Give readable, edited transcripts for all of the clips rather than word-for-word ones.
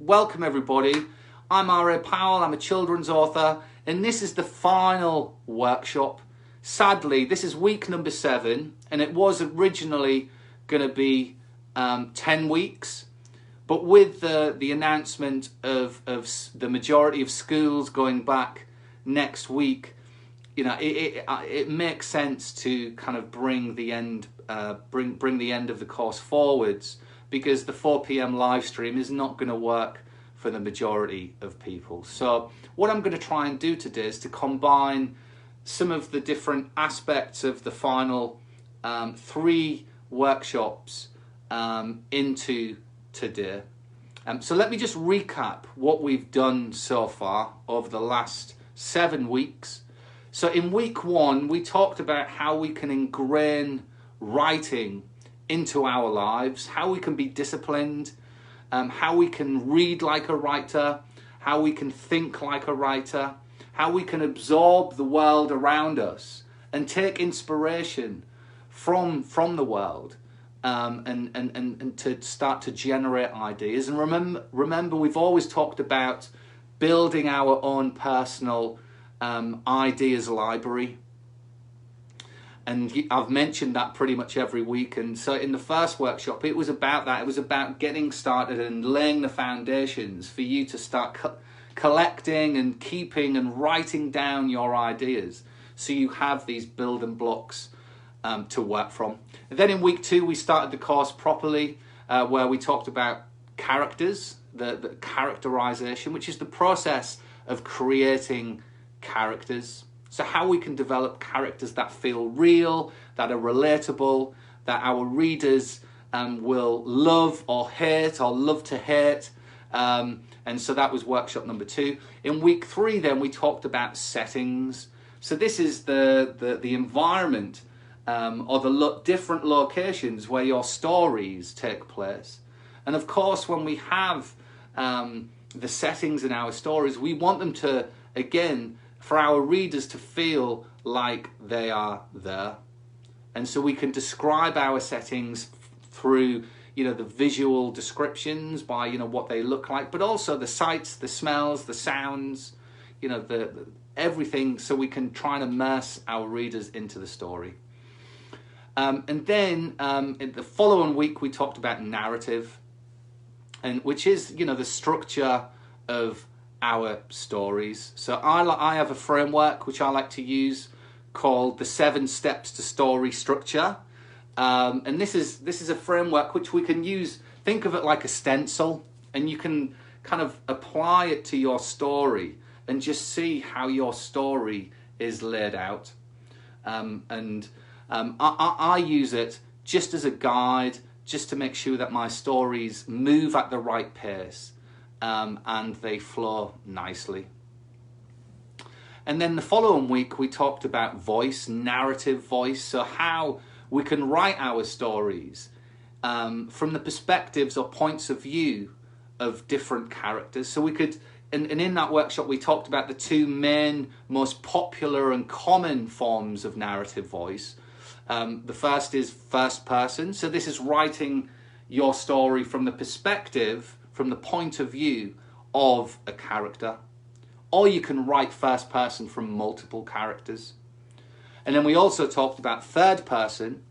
welcome everybody. I'm R.A. Powell, I'm a children's author, and this is the final workshop. Sadly, this is week number 7, and it was originally going to be 10 weeks, but with the announcement of the majority of schools going back next week, you know, it makes sense to kind of bring the end of the course forwards, because the 4 p.m. live stream is not going to work for the majority of people. So what I'm going to try and do today is to combine some of the different aspects of the final 3 workshops into today. So let me just recap what we've done so far over the last 7 weeks. So in week 1, we talked about how we can ingrain writing into our lives, how we can be disciplined, how we can read like a writer, how we can think like a writer, how we can absorb the world around us and take inspiration from the world, and to start to generate ideas. And remember, we've always talked about building our own personal ideas library. And I've mentioned that pretty much every week. And so in the first workshop, it was about that. It was about getting started and laying the foundations for you to start collecting and keeping and writing down your ideas, so you have these building blocks to work from. And then in week 2, we started the course properly, where we talked about characters, the characterization, which is the process of creating characters. So how we can develop characters that feel real, that are relatable, that our readers will love or hate, or love to hate. And so that was workshop number 2. In week 3 then, we talked about settings. So this is the environment, or the different locations where your stories take place. And of course, when we have the settings in our stories, we want them to, again, for our readers to feel like they are there. And so we can describe our settings through, you know, the visual descriptions by, you know, what they look like, but also the sights, the smells, the sounds, you know, the everything, so we can try and immerse our readers into the story. And then in the following week, we talked about narrative, and which is, you know, the structure of our stories. So I have a framework which I like to use called the 7 steps to story structure, and this is a framework which we can use. Think of it like a stencil, and you can kind of apply it to your story and just see how your story is laid out. I use it just as a guide, just to make sure that my stories move at the right pace. And they flow nicely. And then the following week, we talked about voice, narrative voice, so how we can write our stories from the perspectives or points of view of different characters. So we could, and in that workshop, we talked about the 2 main, most popular and common forms of narrative voice. The first is first person. So this is writing your story from the perspective, from the point of view of a character. Or you can write first person from multiple characters. And then we also talked about third person,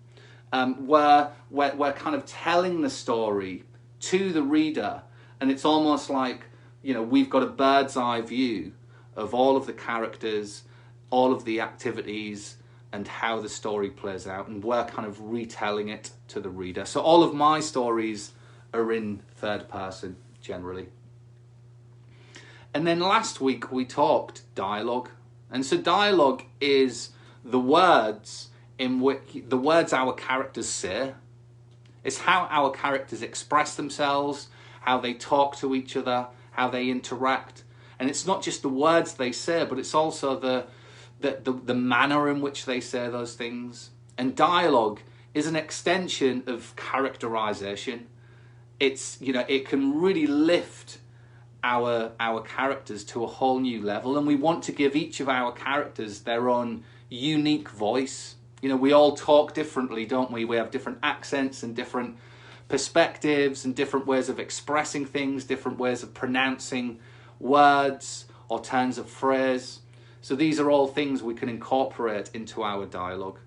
where we're kind of telling the story to the reader, and it's almost like, you know, we've got a bird's eye view of all of the characters, all of the activities, and how the story plays out, and we're kind of retelling it to the reader. So all of my stories are in third person generally. And then last week we talked dialogue. And so dialogue is the words our characters say. It's how our characters express themselves, how they talk to each other, how they interact. And it's not just the words they say, but it's also the manner in which they say those things. And dialogue is an extension of characterization. It's, you know, it can really lift our characters to a whole new level, and we want to give each of our characters their own unique voice. You know, we all talk differently, don't we? We have different accents and different perspectives and different ways of expressing things, different ways of pronouncing words or turns of phrase. So these are all things we can incorporate into our dialogue.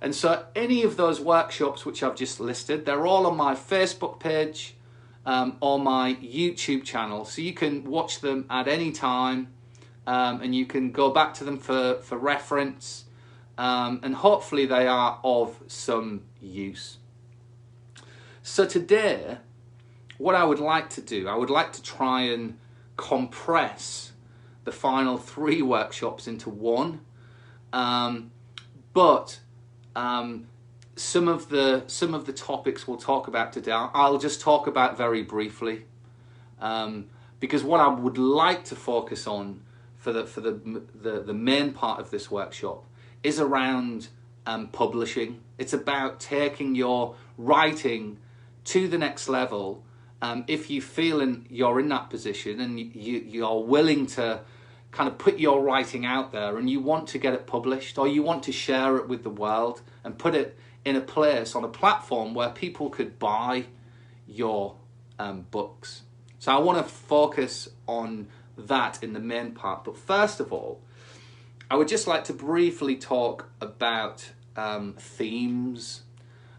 And so any of those workshops which I've just listed, they're all on my Facebook page or my YouTube channel. So you can watch them at any time and you can go back to them for reference. And hopefully they are of some use. So today, what I would like to do, I would like to try and compress the final 3 workshops into one. But some of the topics we'll talk about today, I'll just talk about very briefly, because what I would like to focus on for the main part of this workshop is around publishing. It's about taking your writing to the next level. If you feel you're in that position and you're willing to kind of put your writing out there and you want to get it published, or you want to share it with the world and put it in a place on a platform where people could buy your books. So I want to focus on that in the main part. But first of all, I would just like to briefly talk about themes.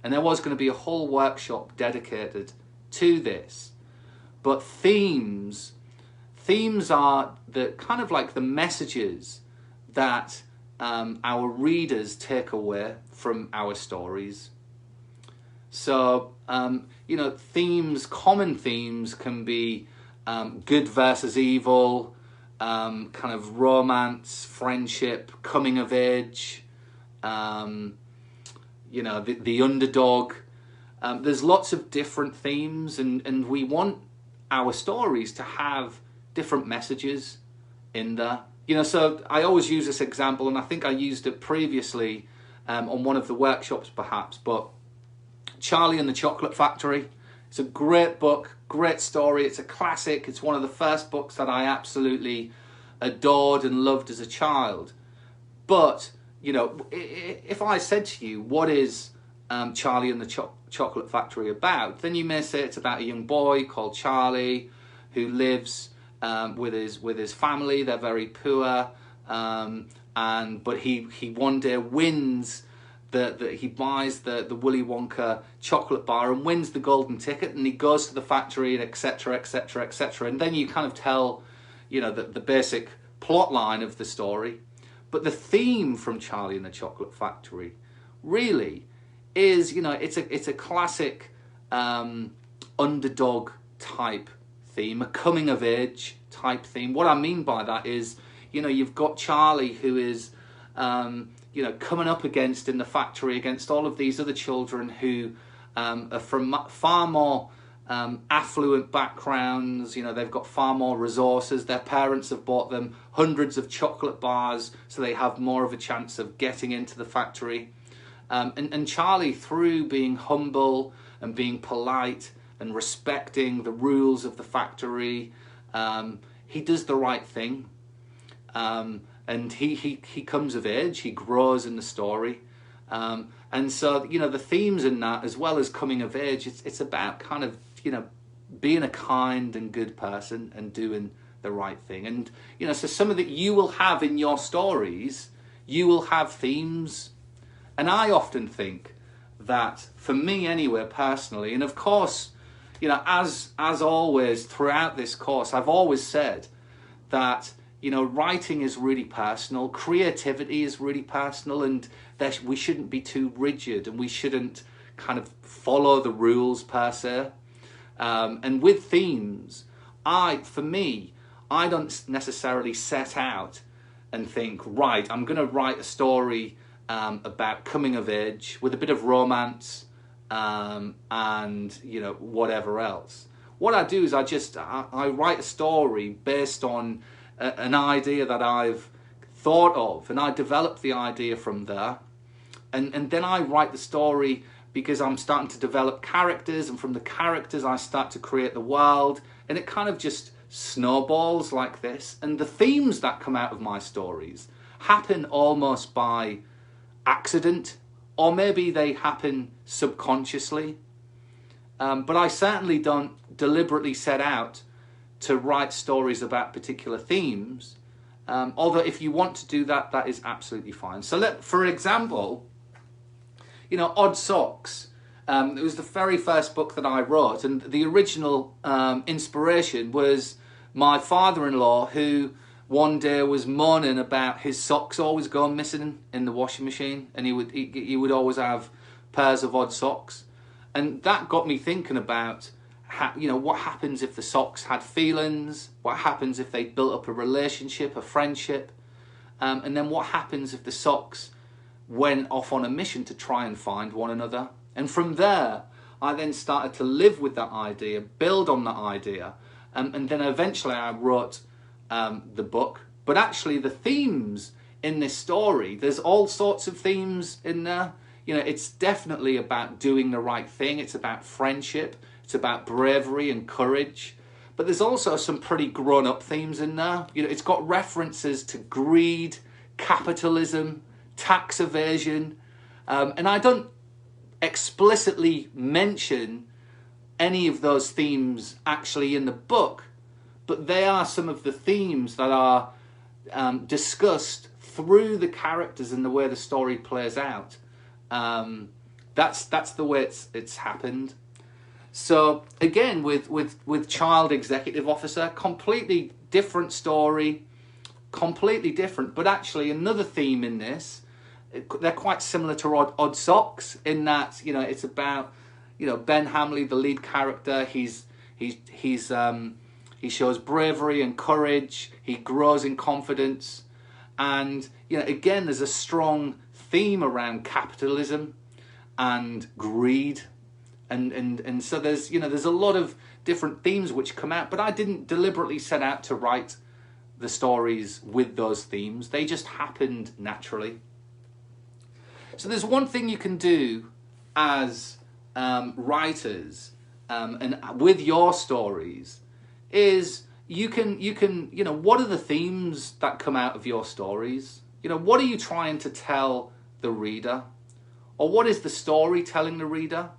And there was going to be a whole workshop dedicated to this. But themes are the kind of like the messages that our readers take away from our stories. So, common themes can be good versus evil, kind of romance, friendship, coming of age, the underdog. There's lots of different themes, and we want our stories to have different messages in there. So I always use this example, and I think I used it previously on one of the workshops perhaps, but Charlie and the Chocolate Factory. It's a great book, great story. It's a classic. It's one of the first books that I absolutely adored and loved as a child. But, if I said to you, what is Charlie and the Chocolate Factory about? Then you may say it's about a young boy called Charlie who lives with his family. They're very poor, but he one day wins he buys the Willy Wonka chocolate bar and wins the golden ticket, and he goes to the factory, and etc., etc., etc. And then you kind of tell the basic plot line of the story. But the theme from Charlie and the Chocolate Factory really is, it's a classic underdog type theme, a coming of age type theme. What I mean by that is, you've got Charlie who is, coming up in the factory against all of these other children who are from far more affluent backgrounds. They've got far more resources. Their parents have bought them hundreds of chocolate bars, so they have more of a chance of getting into the factory. And Charlie, through being humble and being polite and respecting the rules of the factory, he does the right thing. And he comes of age, he grows in the story. And so, the themes in that, as well as coming of age, it's about kind of, being a kind and good person and doing the right thing. And, so some of that you will have in your stories, you will have themes. And I often think that, for me anyway, personally, and of course, as always throughout this course, I've always said that, writing is really personal, creativity is really personal, and we shouldn't be too rigid, and we shouldn't kind of follow the rules per se. And with themes, for me, I don't necessarily set out and think, right, I'm going to write a story about coming of age with a bit of romance and, whatever else. What I do is I write a story based on an idea that I've thought of, and I develop the idea from there, and then I write the story because I'm starting to develop characters, and from the characters I start to create the world, and it kind of just snowballs like this. And the themes that come out of my stories happen almost by accident, or maybe they happen subconsciously. But I certainly don't deliberately set out to write stories about particular themes. Although if you want to do that, that is absolutely fine. So for example, Odd Socks. It was the very first book that I wrote, and the original inspiration was my father-in-law, who one day was moaning about his socks always going missing in the washing machine, and he would always have pairs of odd socks, and that got me thinking about what happens if the socks had feelings, what happens if they built up a relationship, a friendship, and then what happens if the socks went off on a mission to try and find one another. And from there, I then started to live with that idea, build on that idea, and then eventually I wrote the book. But actually the themes in this story, there's all sorts of themes in there. It's definitely about doing the right thing. It's about friendship. It's about bravery and courage. But there's also some pretty grown-up themes in there. It's got references to greed, capitalism, tax evasion, and I don't explicitly mention any of those themes actually in the book, but they are some of the themes that are discussed through the characters and the way the story plays out. That's the way it's happened. So again, with Child Executive Officer, completely different story, completely different, but actually another theme in this. They're quite similar to Odd Socks in that it's about Ben Hamley, the lead character. He shows bravery and courage. He grows in confidence, and again there's a strong theme around capitalism and greed, and so there's a lot of different themes which come out. But I didn't deliberately set out to write the stories with those themes. They just happened naturally. So there's one thing you can do as writers and with your stories is you can what are the themes that come out of your stories? What are you trying to tell the reader? Or what is the story telling the reader?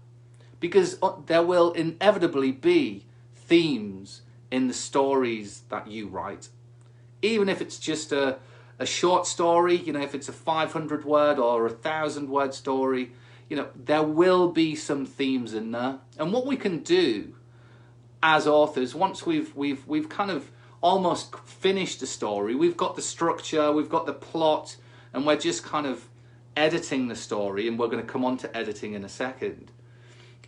Because there will inevitably be themes in the stories that you write. Even if it's just a short story, if it's a 500 word or 1,000 word story, there will be some themes in there. And what we can do as authors, once we've kind of almost finished the story, we've got the structure, we've got the plot, and we're just kind of editing the story, and we're going to come on to editing in a second,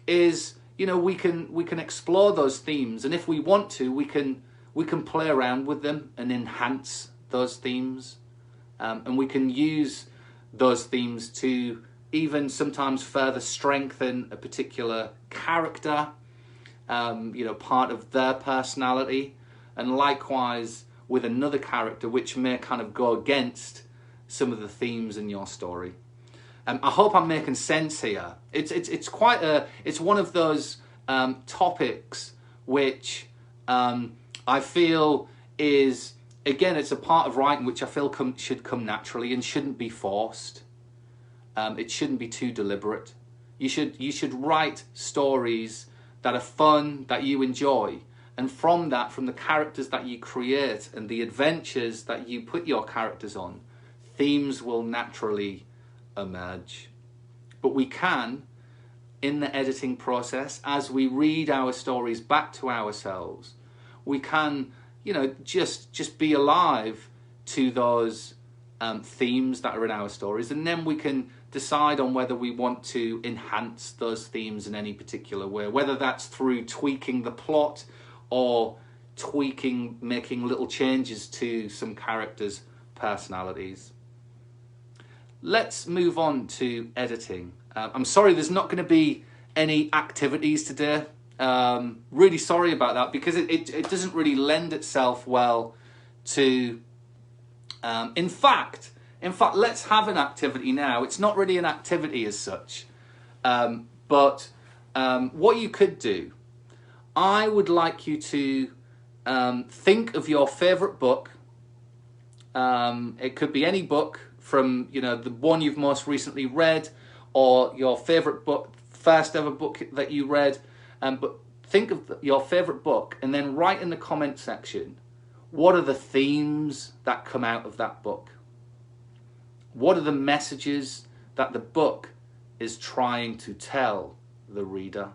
is we can explore those themes, and if we want to, we can play around with them and enhance those themes. And we can use those themes to even sometimes further strengthen a particular character, part of their personality, and likewise with another character which may kind of go against some of the themes in your story. I hope I'm making sense here. It's one of those topics which I feel is, again, it's a part of writing which I feel should come naturally and shouldn't be forced. It shouldn't be too deliberate. You should write stories that are fun, that you enjoy, and from the characters that you create and the adventures that you put your characters on, themes will naturally emerge. But we can, in the editing process, as we read our stories back to ourselves, we can just be alive to those themes that are in our stories, and then we can decide on whether we want to enhance those themes in any particular way, whether that's through tweaking the plot or making little changes to some characters' personalities. Let's move on to editing. I'm sorry there's not going to be any activities today. Really sorry about that, because it doesn't really lend itself well to... In fact, let's have an activity now. It's not really an activity as such, but what you could do, I would like you to think of your favourite book. It could be any book from the one you've most recently read, or your favourite book, first ever book that you read, But think of your favourite book and then write in the comment section, what are the themes that come out of that book? What are the messages that the book is trying to tell the reader?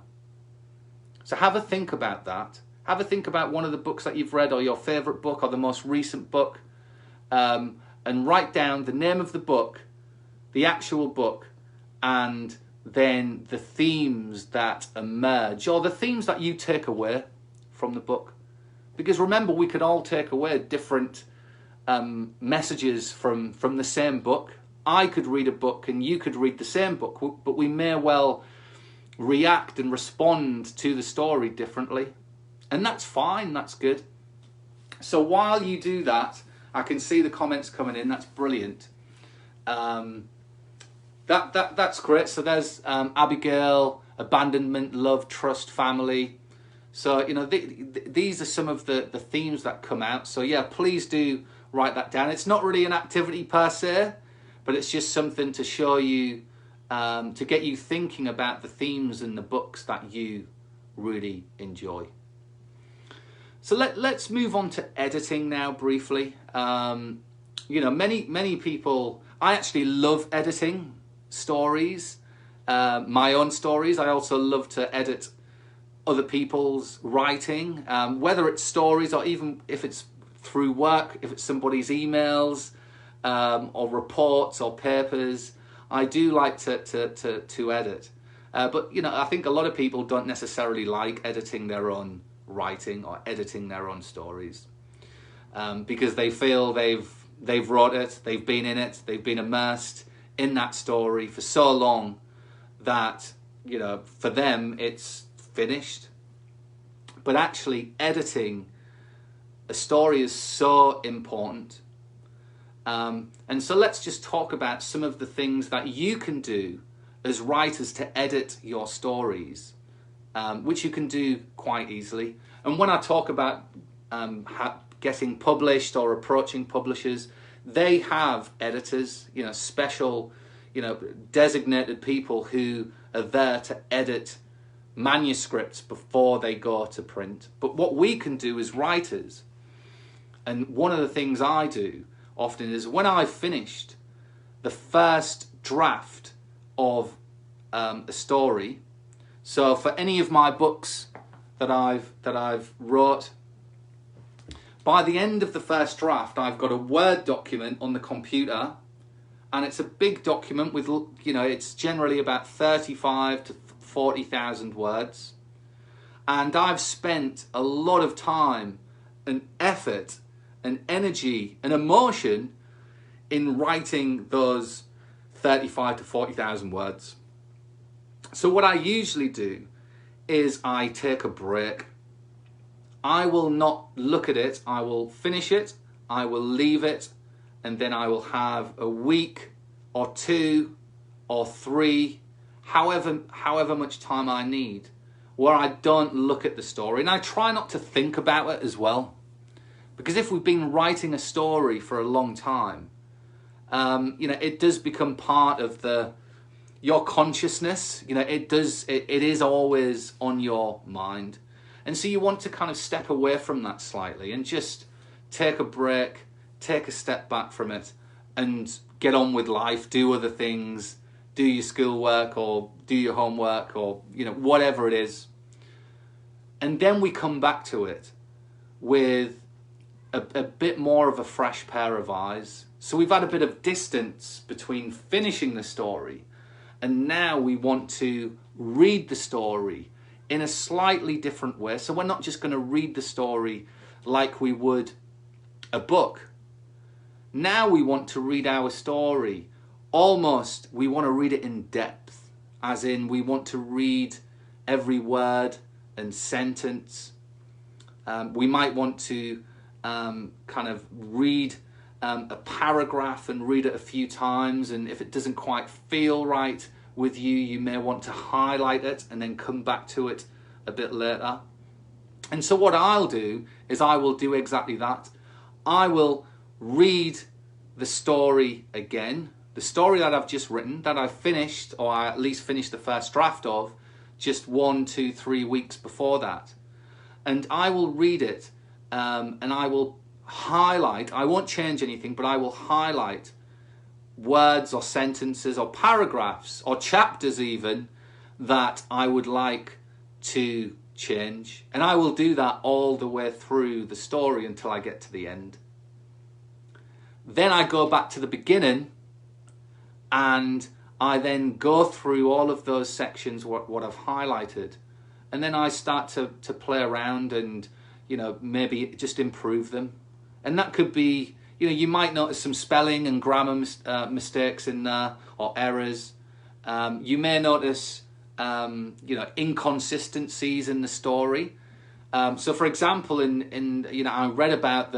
So have a think about that. Have a think about one of the books that you've read, or your favourite book, or the most recent book, and write down the name of the book, the actual book, and then the themes that emerge, or the themes that you take away from the book. Because remember, we could all take away different messages from the same book. I could read a book and you could read the same book, but we may well react and respond to the story differently. And that's fine, that's good. So while you do that, I can see the comments coming in, that's brilliant. That's great. So there's Abigail, abandonment, love, trust, family. So, you know, these are some of the themes that come out. So yeah, please do write that down. It's not really an activity per se, but it's just something to show you, to get you thinking about the themes in the books that you really enjoy. So let's move on to editing now briefly. You know, many people, I actually love editing stories, my own stories. I also love to edit other people's writing, whether it's stories or even if it's through work, if it's somebody's emails or reports or papers. I do like to edit. But, you know, I think a lot of people don't necessarily like editing their own writing or editing their own stories, because they feel they've wrote it, they've been in it, they've been immersed in that story for so long that, you know, for them it's finished. But actually editing a story is so important. And so let's just talk about some of the things that you can do as writers to edit your stories, which you can do quite easily. And when I talk about getting published or approaching publishers, they have editors, you know, special, you know, designated people who are there to edit manuscripts before they go to print. But what we can do as writers, and one of the things I do often is when I've finished the first draft of a story. So for any of my books that I've wrote, by the end of the first draft, I've got a Word document on the computer, and it's a big document with, you know, it's generally about 35 to 40,000 words. And I've spent a lot of time and effort and energy and emotion in writing those 35 to 40,000 words. So what I usually do is I take a break. I will not look at it. I will finish it. I will leave it. And then I will have a week or 2 or 3, however much time I need, where I don't look at the story. And I try not to think about it as well. Because if we've been writing a story for a long time, you know, it does become part of your consciousness. You know, it is always on your mind. And so you want to kind of step away from that slightly and just take a break, take a step back from it, and get on with life, do other things, do your schoolwork or do your homework, or, you know, whatever it is. And then we come back to it with a bit more of a fresh pair of eyes. So we've had a bit of distance between finishing the story, and now we want to read the story in a slightly different way. So we're not just going to read the story like we would a book. Now we want to read our story almost, we want to read it in depth, as in we want to read every word and sentence. We might want to kind of read a paragraph and read it a few times, and if it doesn't quite feel right with you, you may want to highlight it and then come back to it a bit later. And so what I'll do is I will do exactly that. I will read the story again, the story that I've just written, that I've finished, or I at least finished the first draft of, just 1, 2, 3 weeks before that. And I will read it and I will highlight, I won't change anything, but I will highlight words or sentences or paragraphs or chapters even that I would like to change. And I will do that all the way through the story until I get to the end. Then I go back to the beginning and I then go through all of those sections, what I've highlighted. And then I start to play around and, maybe just improve them. And that could be, you might notice some spelling and grammar mistakes in there or errors. You may notice, inconsistencies in the story. So, for example, I read about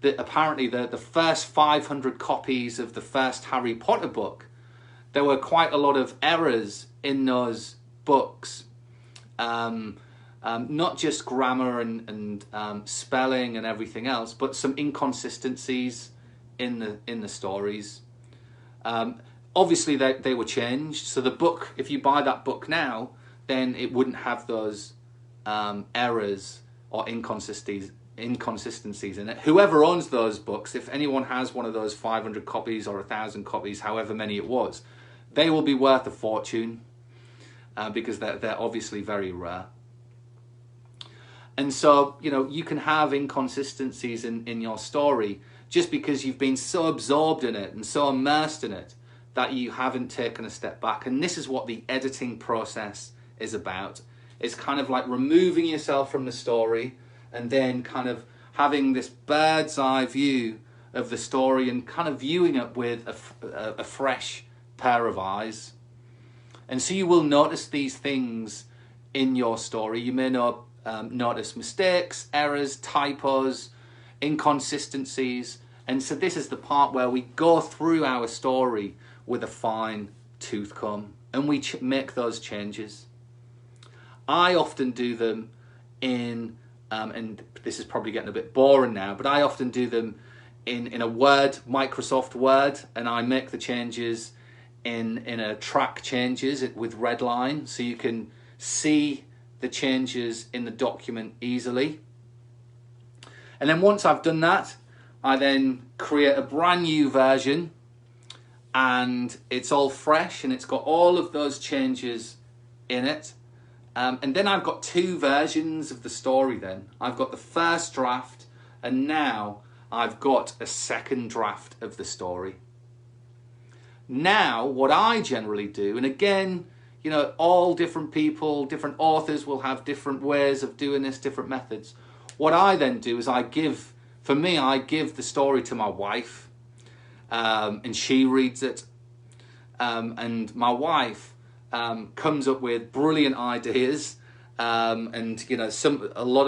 apparently the first 500 copies of the first Harry Potter book. There were quite a lot of errors in those books. Not just grammar and spelling and everything else, but some inconsistencies in the stories. Obviously, they were changed. So the book, if you buy that book now, then it wouldn't have those errors or inconsistencies in it. Whoever owns those books, if anyone has one of those 500 copies or 1,000 copies, however many it was, they will be worth a fortune because they're obviously very rare. And so, you can have inconsistencies in your story just because you've been so absorbed in it and so immersed in it that you haven't taken a step back. And this is what the editing process is about. It's kind of like removing yourself from the story and then kind of having this bird's eye view of the story and kind of viewing it with a fresh pair of eyes. And so you will notice these things in your story. You may notice mistakes, errors, typos, inconsistencies. And so this is the part where we go through our story with a fine tooth comb and we make those changes. I often do them in, and this is probably getting a bit boring now, but I often do them in a Word, Microsoft Word, and I make the changes in a track changes with Redline, so you can see the changes in the document easily. And then once I've done that, I then create a brand new version and it's all fresh and it's got all of those changes in it. And then I've got two versions of the story then. I've got the first draft and now I've got a second draft of the story. Now, what I generally do, and again, all different people, different authors will have different ways of doing this, different methods. What I then do is I give the story to my wife, and she reads it. And my wife comes up with brilliant ideas, and a lot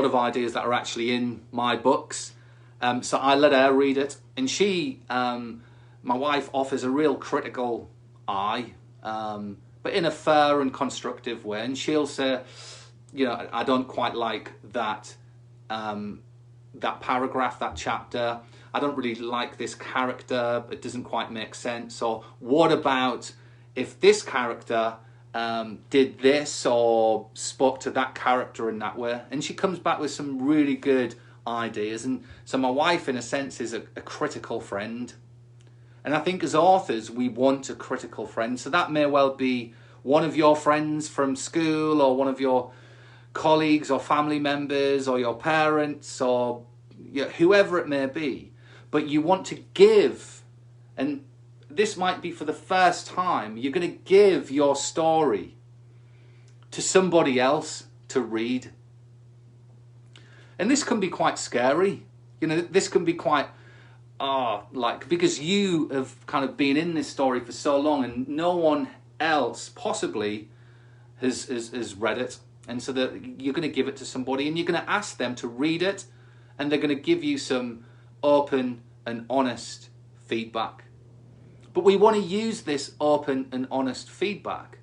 of ideas that are actually in my books. So I let her read it, and she, my wife, offers a real critical eye, but in a fair and constructive way. And she'll say, I don't quite like that paragraph, that chapter. I don't really like this character. It doesn't quite make sense. Or what about if this character did this or spoke to that character in that way? And she comes back with some really good ideas. And so my wife, in a sense, is a critical friend. And I think as authors, we want a critical friend. So that may well be one of your friends from school or one of your colleagues or family members or your parents or whoever it may be. But you want to give, and this might be for the first time, you're going to give your story to somebody else to read. And this can be quite scary. This can be quite, because you have kind of been in this story for so long and no one else possibly has read it. And so that you're going to give it to somebody and you're going to ask them to read it and they're going to give you some open and honest feedback. But we want to use this open and honest feedback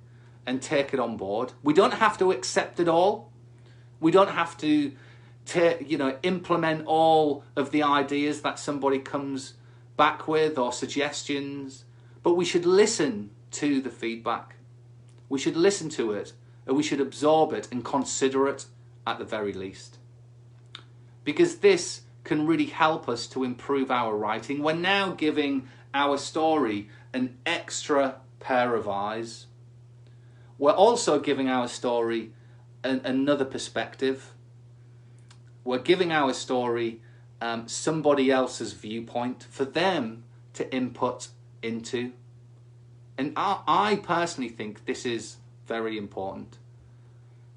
and take it on board. We don't have to accept it all. We don't have to implement all of the ideas that somebody comes back with or suggestions, but we should listen to the feedback. We should listen to it, and we should absorb it and consider it at the very least. Because this can really help us to improve our writing. We're now giving our story an extra pair of eyes. We're also giving our story another perspective. We're giving our story somebody else's viewpoint for them to input into. And I personally think this is very important,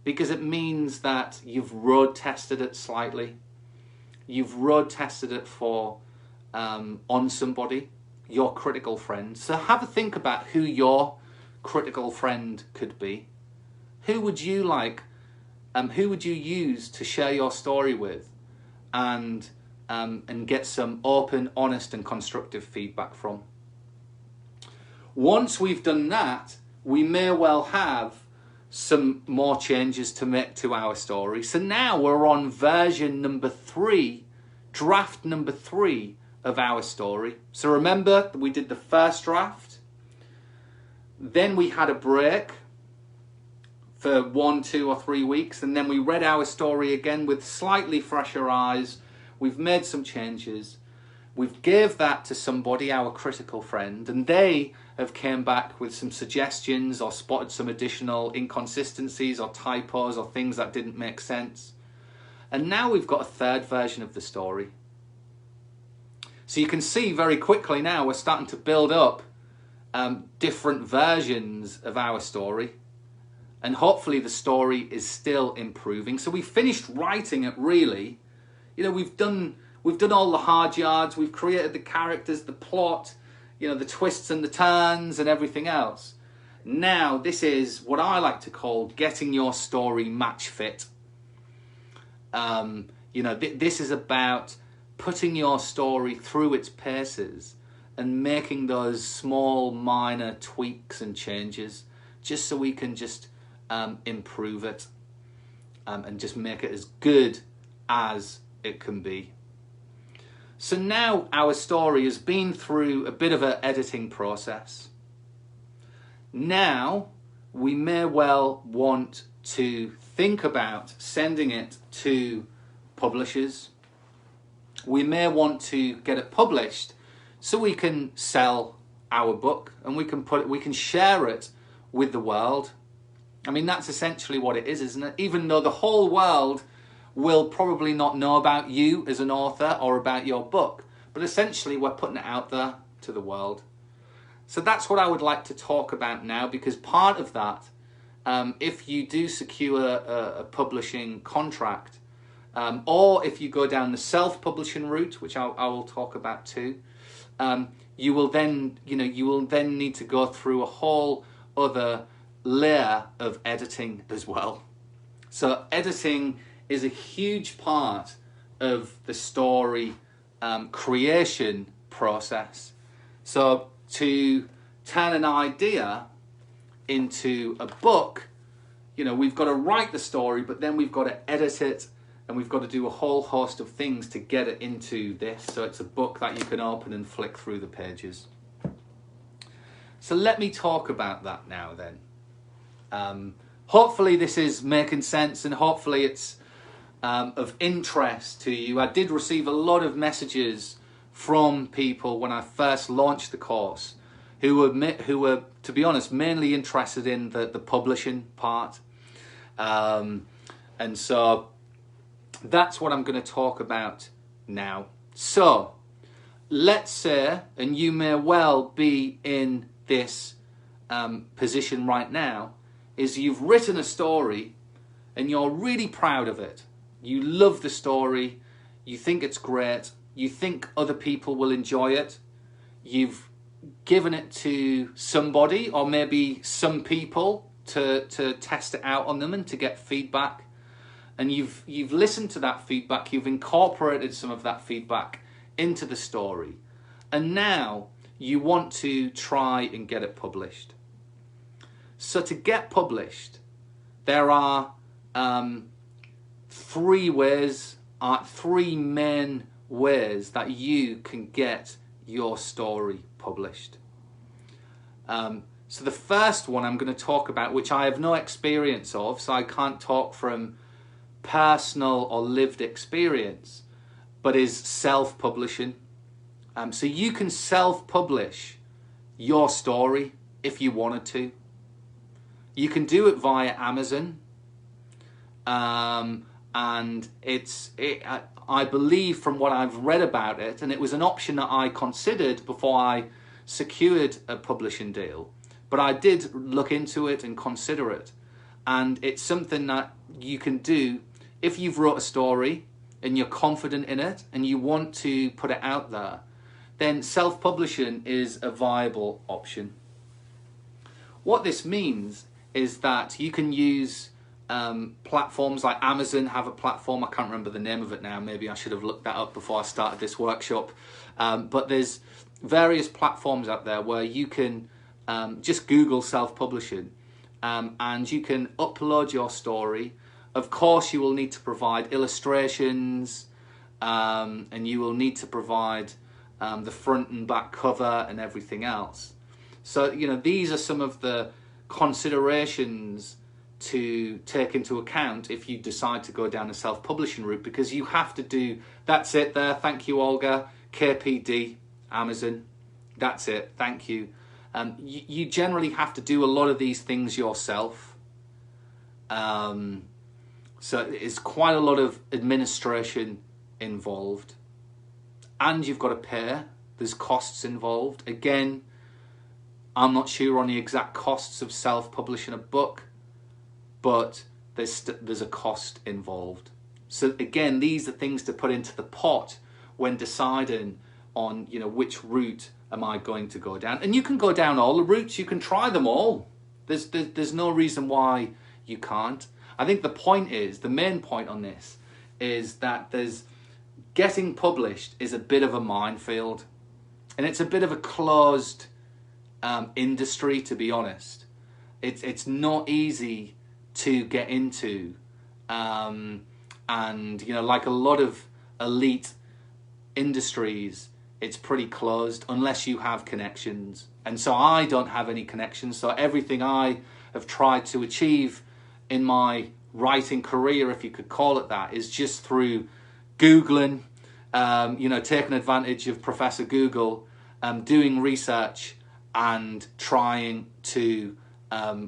because it means that you've road tested it slightly. You've road tested it for on somebody, your critical friend. So have a think about who your critical friend could be. Who would you like? Who would you use to share your story with, and get some open, honest, and constructive feedback from? Once we've done that, we may well have some more changes to make to our story. So now we're on version number 3, draft number 3 of our story. So remember, we did the first draft, then we had a break for 1, 2, or 3 weeks, and then we read our story again with slightly fresher eyes. We've made some changes. We've gave that to somebody, our critical friend, and they have came back with some suggestions or spotted some additional inconsistencies or typos or things that didn't make sense. And now we've got a third version of the story. So you can see very quickly now we're starting to build up different versions of our story. And hopefully the story is still improving. So we finished writing it really. You know, we've done all the hard yards. We've created the characters, the plot, you know, the twists and the turns and everything else. Now this is what I like to call getting your story match fit. You know, this is about putting your story through its paces and making those small minor tweaks and changes just so we can just improve it and just make it as good as it can be. So now our story has been through a bit of an editing process. Now we may well want to think about sending it to publishers. We may want to get it published so we can sell our book and we can share it with the world. I mean, that's essentially what it is, isn't it? Even though the whole world will probably not know about you as an author or about your book, but essentially we're putting it out there to the world. So that's what I would like to talk about now, because part of that, if you do secure a publishing contract, or if you go down the self-publishing route, which I will talk about too, you will then need to go through a whole other layer of editing as well. So editing is a huge part of the story creation process. So to turn an idea into a book, you know, we've got to write the story, but then we've got to edit it, and we've got to do a whole host of things to get it into this, so it's a book that you can open and flick through the pages. So let me talk about that now then. Hopefully this is making sense, and hopefully it's of interest to you. I did receive a lot of messages from people when I first launched the course who were, to be honest, mainly interested in the publishing part. And so that's what I'm going to talk about now. So let's say, and you may well be in this position right now, is you've written a story and you're really proud of it. You love the story, you think it's great, you think other people will enjoy it, you've given it to somebody or maybe some people to test it out on them and to get feedback, and you've listened to that feedback, you've incorporated some of that feedback into the story, and now you want to try and get it published. So to get published, there are three main ways that you can get your story published. So the first one I'm going to talk about, which I have no experience of, so I can't talk from personal or lived experience, but is self-publishing. So you can self-publish your story if you wanted to. You can do it via Amazon, and I believe from what I've read about it, and it was an option that I considered before I secured a publishing deal, but I did look into it and consider it, and it's something that you can do if you've wrote a story and you're confident in it and you want to put it out there. Then self-publishing is a viable option. What this means is that you can use platforms like Amazon have a platform. I can't remember the name of it now. Maybe I should have looked that up before I started this workshop. But there's various platforms out there where you can just Google self-publishing, and you can upload your story. Of course, you will need to provide illustrations, and you will need to provide the front and back cover and everything else. So, these are some of the considerations to take into account if you decide to go down a self-publishing route, because you have to do, that's it there, thank you Olga, KPD, Amazon, that's it, thank you. You generally have to do a lot of these things yourself. So it's quite a lot of administration involved, and you've got to pay. There's costs involved. Again, I'm not sure on the exact costs of self-publishing a book, but there's a cost involved. So again, these are things to put into the pot when deciding on, which route am I going to go down. And you can go down all the routes. You can try them all. There's no reason why you can't. I think the main point on this is that getting published is a bit of a minefield, and it's a bit of a closed industry, to be honest. It's not easy to get into, and like a lot of elite industries, it's pretty closed unless you have connections. And so I don't have any connections, so everything I have tried to achieve in my writing career, if you could call it that, is just through Googling, taking advantage of Professor Google, doing research and trying to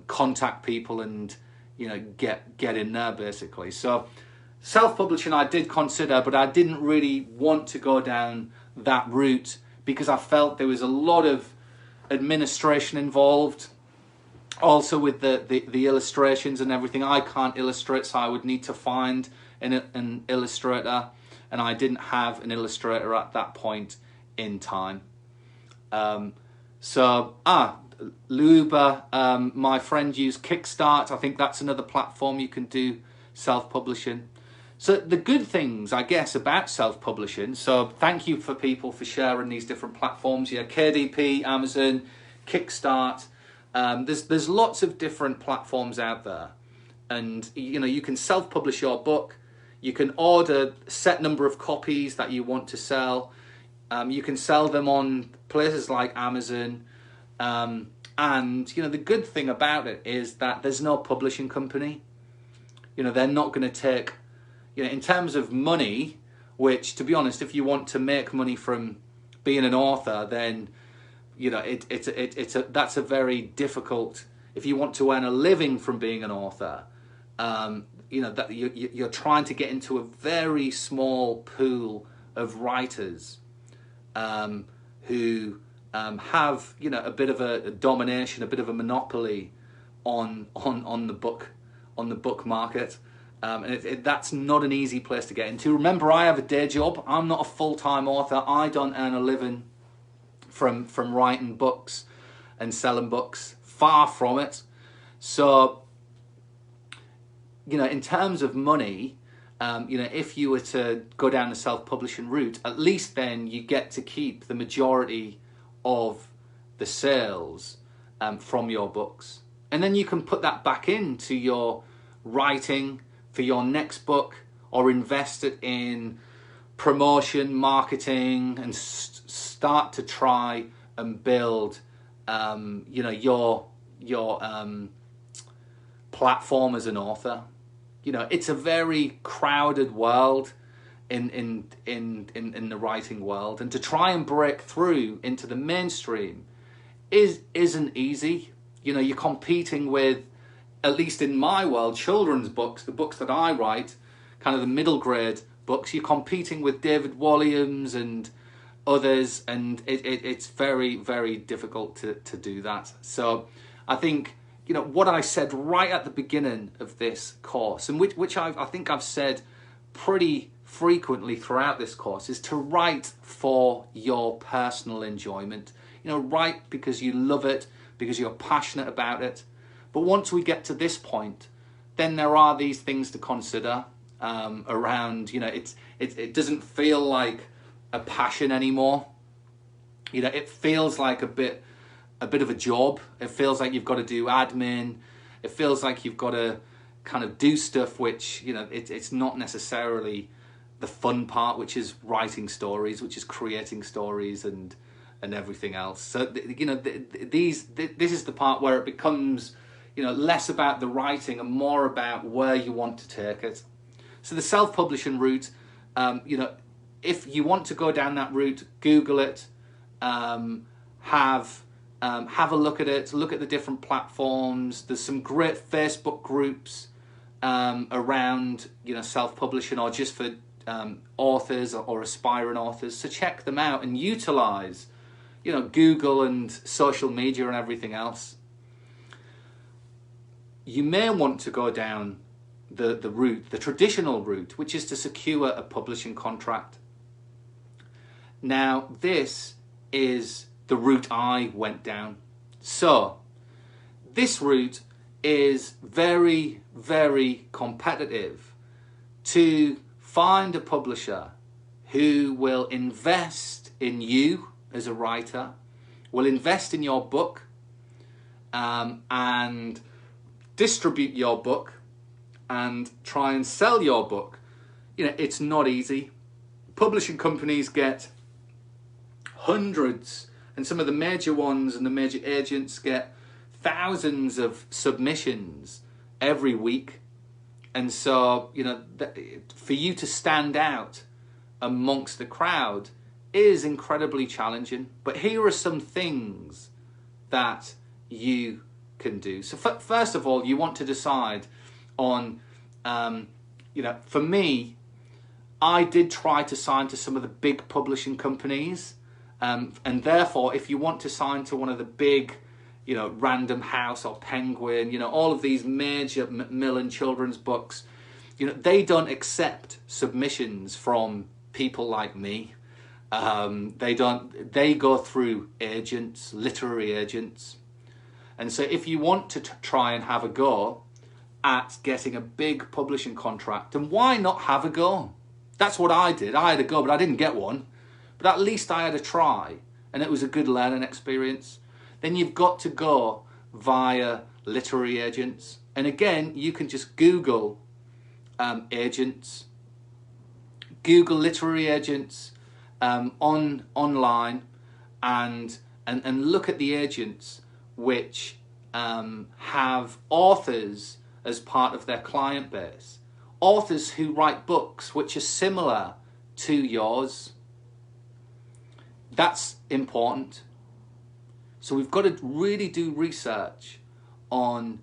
contact people and get in there, basically. So self-publishing I did consider, but I didn't really want to go down that route because I felt there was a lot of administration involved. Also with the illustrations and everything, I can't illustrate, so I would need to find an illustrator, and I didn't have an illustrator at that point in time. Luba, my friend used Kickstart. I think that's another platform you can do self-publishing. So the good things, I guess, about self-publishing, so thank you for people for sharing these different platforms. Yeah, KDP, Amazon, Kickstart. There's lots of different platforms out there, and you can self-publish your book. You can order a set number of copies that you want to sell. You can sell them on places like Amazon, and the good thing about it is that there's no publishing company. They're not going to take, in terms of money, which, to be honest, if you want to make money from being an author, then that's a very difficult. If you want to earn a living from being an author, that you're trying to get into a very small pool of writers who have a bit of a domination, a bit of a monopoly on the book market, and that's not an easy place to get into. Remember, I have a day job. I'm not a full-time author. I don't earn a living from writing books and selling books. Far from it. So, in terms of money, if you were to go down the self-publishing route, at least then you get to keep the majority of the sales from your books. And then you can put that back into your writing for your next book, or invest it in promotion, marketing, and start to try and build you know, your platform as an author. You know, it's a very crowded world in the writing world, and to try and break through into the mainstream isn't easy. You know, you're competing with, at least in my world, children's books, the books that I write, kind of the middle grade books. You're competing with David Walliams and others, and it's very, very difficult to do that. So I think, you know, what I said right at the beginning of this course, and which I think I've said pretty frequently throughout this course, is to write for your personal enjoyment. You know, write because you love it, because you're passionate about it. But once we get to this point, then there are these things to consider around, you know, it doesn't feel like a passion anymore. You know, it feels like a bit of a job. It feels like you've got to do admin. It feels like you've got to kind of do stuff which, you know, it's not necessarily the fun part, which is writing stories, which is creating stories and everything else. So, you know, this is the part where it becomes, you know, less about the writing and more about where you want to take it. So the self-publishing route, you know, if you want to go down that route, Google it, have a look at it, look at the different platforms. There's some great Facebook groups around, you know, self-publishing, or just for authors or aspiring authors. So check them out and utilize, you know, Google and social media and everything else. You may want to go down the route, the traditional route, which is to secure a publishing contract. Now, this is the route I went down. So, this route is very, very competitive. To find a publisher who will invest in you as a writer, will invest in your book, and distribute your book and try and sell your book, you know, it's not easy. Publishing companies get hundreds, and some of the major ones and the major agents get thousands of submissions every week. And so, you know, for you to stand out amongst the crowd is incredibly challenging. But here are some things that you can do. So first of all, you want to decide on, you know, for me, I did try to sign to some of the big publishing companies. And therefore, if you want to sign to one of the big, you know, Random House or Penguin, you know, all of these major Macmillan children's books, you know, they don't accept submissions from people like me. They go through agents, literary agents. And so if you want to try and have a go at getting a big publishing contract, and why not have a go? That's what I did. I had a go, but I didn't get one. But at least I had a try, and it was a good learning experience. Then you've got to go via literary agents. And again, you can just Google agents, Google literary agents online, and look at the agents which have authors as part of their client base. Authors who write books which are similar to yours. That's important. So we've got to really do research on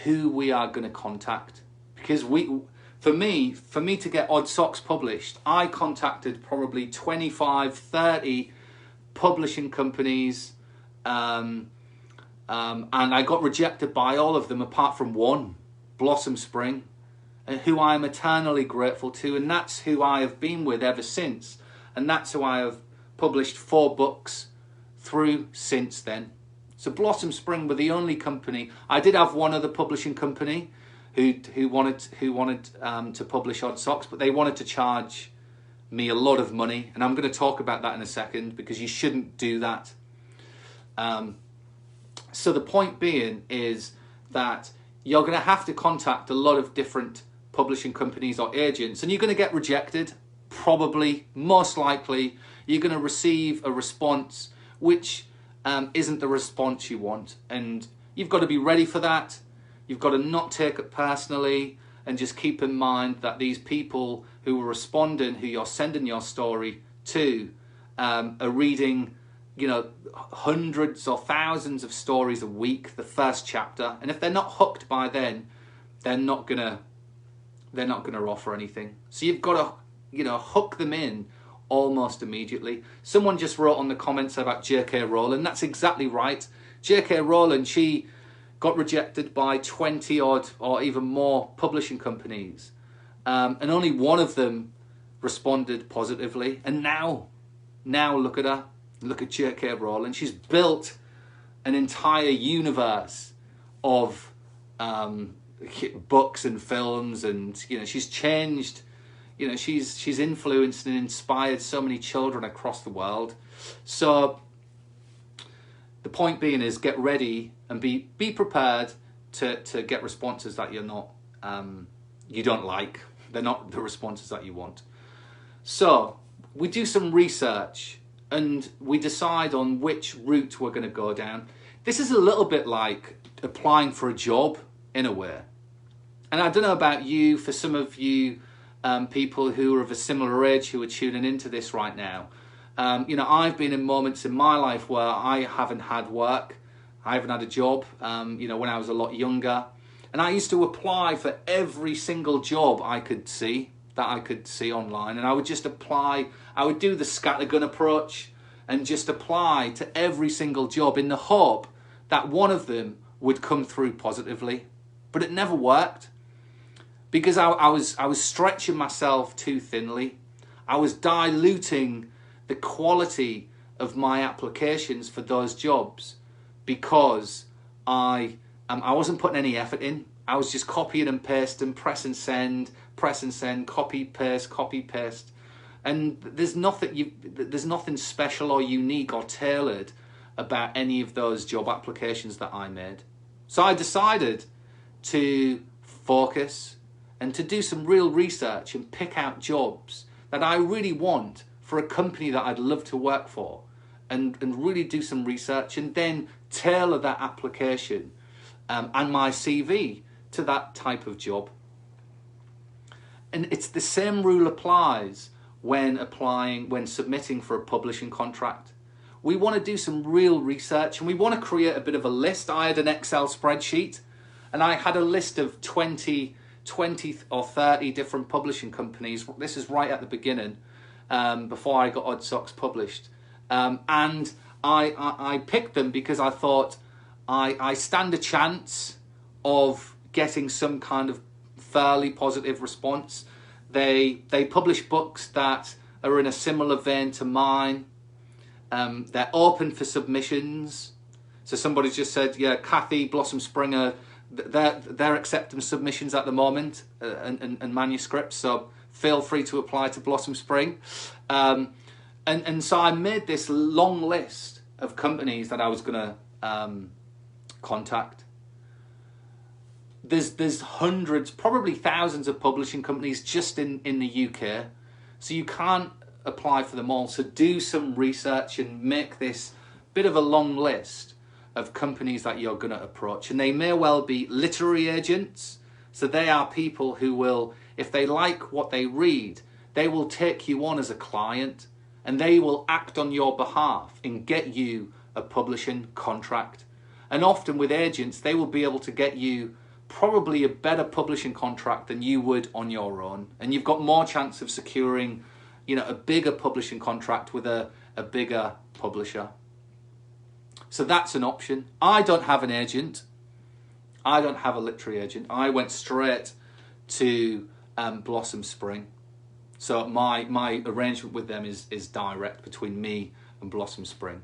who we are going to contact. Because for me to get Odd Socks published, I contacted probably 25, 30 publishing companies, and I got rejected by all of them apart from one, Blossom Spring, who I am eternally grateful to, and that's who I have been with ever since, and that's who I have published 4 books through since then. So Blossom Spring were the only company. I did have one other publishing company who wanted to publish Odd Socks, but they wanted to charge me a lot of money, and I'm going to talk about that in a second, because you shouldn't do that. So the point being is that you're going to have to contact a lot of different publishing companies or agents, and you're going to get rejected. Probably, most likely, you're going to receive a response which isn't the response you want. And you've got to be ready for that. You've got to not take it personally, and just keep in mind that these people who are responding, who you're sending your story to, are reading, you know, hundreds or thousands of stories a week, the first chapter. And if they're not hooked by then, they're not gonna offer anything. So you've got to, you know, hook them in almost immediately. Someone just wrote on the comments about J.K. Rowling. That's exactly right. J.K. Rowling, she got rejected by 20 odd or even more publishing companies. And only one of them responded positively. And now look at her. Look at J.K. Rowling. She's built an entire universe of books and films, and, you know, she's changed, you know, she's influenced and inspired so many children across the world. So the point being is, get ready and be prepared to get responses that you're not you don't like. They're not the responses that you want. So we do some research and we decide on which route we're going to go down. This is a little bit like applying for a job in a way. And I don't know about you, for some of you people who are of a similar age who are tuning into this right now, you know, I've been in moments in my life where I haven't had work, I haven't had a job, you know, when I was a lot younger. And I used to apply for every single job I could see, that I could see online. And I would just apply, I would do the scattergun approach and just apply to every single job in the hope that one of them would come through positively. But it never worked, because I was stretching myself too thinly. I was diluting the quality of my applications for those jobs, because I wasn't putting any effort in. I was just copying and pasting, press and send, copy, paste. And there's nothing special or unique or tailored about any of those job applications that I made. So I decided to focus and to do some real research and pick out jobs that I really want for a company that I'd love to work for, and really do some research and then tailor that application and my CV to that type of job. And it's the same rule applies when submitting for a publishing contract. We want to do some real research and we want to create a bit of a list. I had an Excel spreadsheet and I had a list of 20 or 30 different publishing companies. This is right at the beginning, before I got Odd Socks published. And I picked them because I thought I stand a chance of getting some kind of fairly positive response. They publish books that are in a similar vein to mine. They're open for submissions. So somebody just said, yeah, Kathy, Blossom Springer, they're accepting submissions at the moment, and manuscripts. So feel free to apply to Blossom Spring. And so I made this long list of companies that I was going to contact. There's hundreds, probably thousands of publishing companies just in the UK. So you can't apply for them all. So do some research and make this bit of a long list of companies that you're going to approach. And they may well be literary agents. So they are people who will, if they like what they read, they will take you on as a client and they will act on your behalf and get you a publishing contract. And often with agents, they will be able to get you probably a better publishing contract than you would on your own. And you've got more chance of securing, you know, a bigger publishing contract with a bigger publisher. So that's an option. I don't have an agent. I don't have a literary agent. I went straight to Blossom Spring. So my arrangement with them is direct between me and Blossom Spring.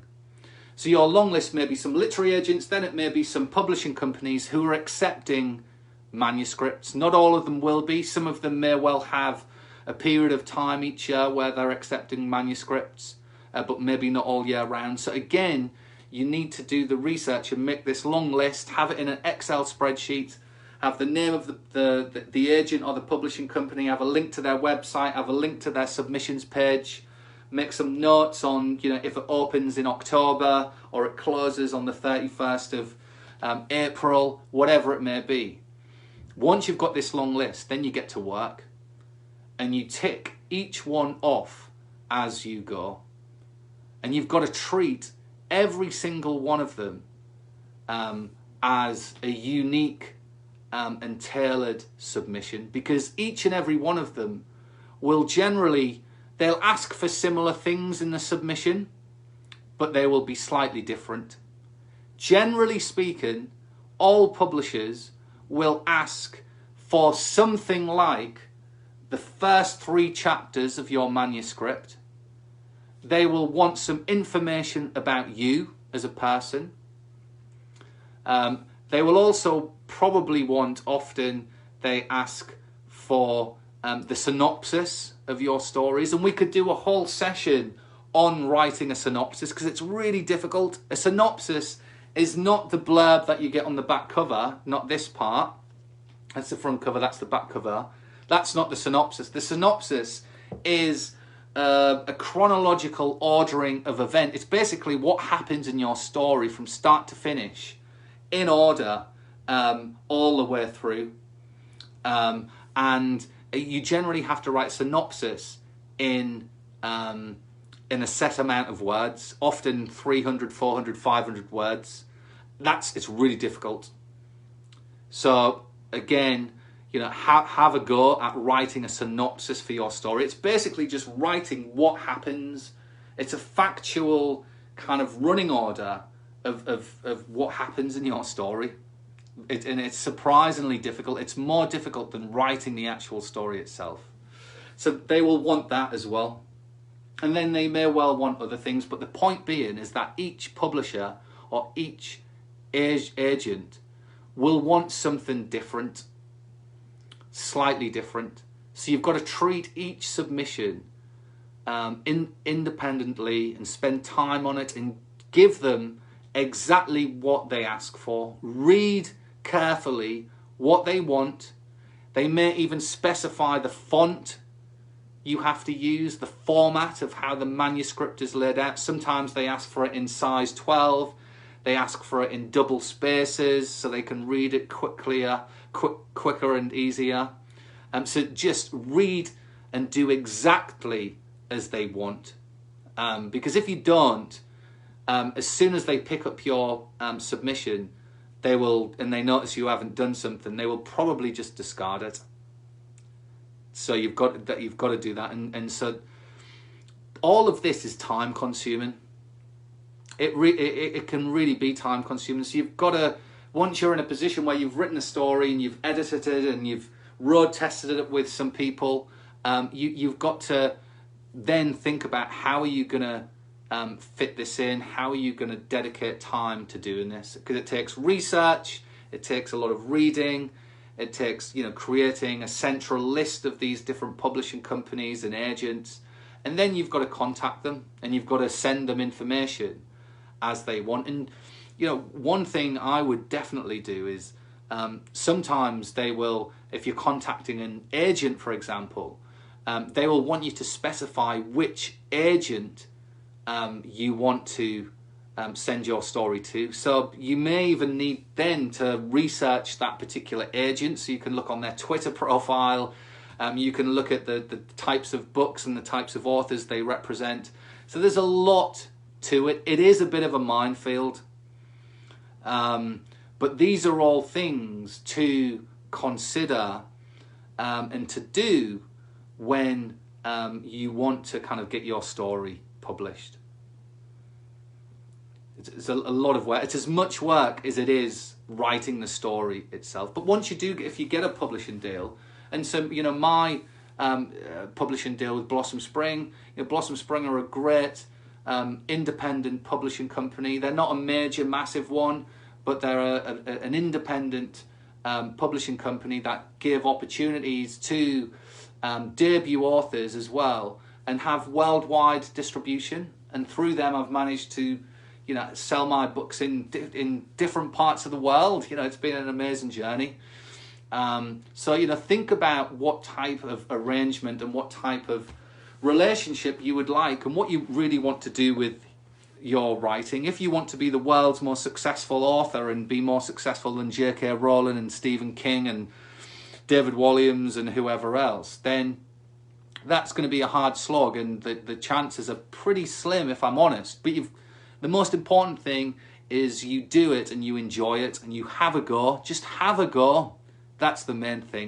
So your long list may be some literary agents, then it may be some publishing companies who are accepting manuscripts. Not all of them will be. Some of them may well have a period of time each year where they're accepting manuscripts, but maybe not all year round. So again, you need to do the research and make this long list, have it in an Excel spreadsheet, have the name of the agent or the publishing company, have a link to their website, have a link to their submissions page, make some notes on, if it opens in October or it closes on the 31st of April, whatever it may be. Once you've got this long list, then you get to work and you tick each one off as you go. And you've got to treat every single one of them as a unique and tailored submission, because each and every one of them will generally, they'll ask for similar things in the submission, but they will be slightly different. Generally speaking, all publishers will ask for something like the first 3 chapters of your manuscript. They will want some information about you as a person. They will also probably want, often they ask for the synopsis of your stories. And we could do a whole session on writing a synopsis, because it's really difficult. A synopsis is not the blurb that you get on the back cover, not this part. That's the front cover, that's the back cover. That's not the synopsis. The synopsis is a chronological ordering of event. It's basically what happens in your story from start to finish, in order, all the way through. And you generally have to write synopsis in a set amount of words, often 300, 400, 500 words. It's really difficult. So again, have a go at writing a synopsis for your story. It's basically just writing what happens. It's a factual kind of running order of what happens in your story. And it's surprisingly difficult. It's more difficult than writing the actual story itself. So they will want that as well. And then they may well want other things. But the point being is that each publisher or each agent will want something different, slightly different. So you've got to treat each submission independently and spend time on it and give them exactly what they ask for. Read carefully what they want. They may even specify the font you have to use, the format of how the manuscript is laid out. Sometimes they ask for it in size 12. They ask for it in double spaces so they can read it quicker and easier. So just read and do exactly as they want. Because if you don't, as soon as they pick up your submission, they will, and they notice you haven't done something, they will probably just discard it. So you've got to do that, and so all of this is time consuming. It can really be time consuming. So you've got to, once you're in a position where you've written a story and you've edited it and you've road tested it with some people, you've got to then think about how are you going to fit this in? How are you going to dedicate time to doing this? Because it takes research, it takes a lot of reading, it takes creating a central list of these different publishing companies and agents, and then you've got to contact them and you've got to send them information as they want. And one thing I would definitely do is sometimes they will, if you're contacting an agent, for example, they will want you to specify which agent you want to send your story to. So you may even need then to research that particular agent. So you can look on their Twitter profile. You can look at the types of books and the types of authors they represent. So there's a lot to it. It is a bit of a minefield. But these are all things to consider and to do when you want to kind of get your story published. It's a lot of work. It's as much work as it is writing the story itself. But once you do, if you get a publishing deal, and so my publishing deal with Blossom Spring, Blossom Spring are a great independent publishing company. They're not a major, massive one, but they're an independent publishing company that give opportunities to debut authors as well, and have worldwide distribution. And through them, I've managed to sell my books in different parts of the world. It's been an amazing journey. So think about what type of arrangement and what type of relationship you would like and what you really want to do with your writing. If you want to be the world's most successful author and be more successful than J.K. Rowling and Stephen King and David Walliams and whoever else, then that's going to be a hard slog, and the chances are pretty slim, if I'm honest. But the most important thing is you do it and you enjoy it and you have a go. Just have a go. That's the main thing.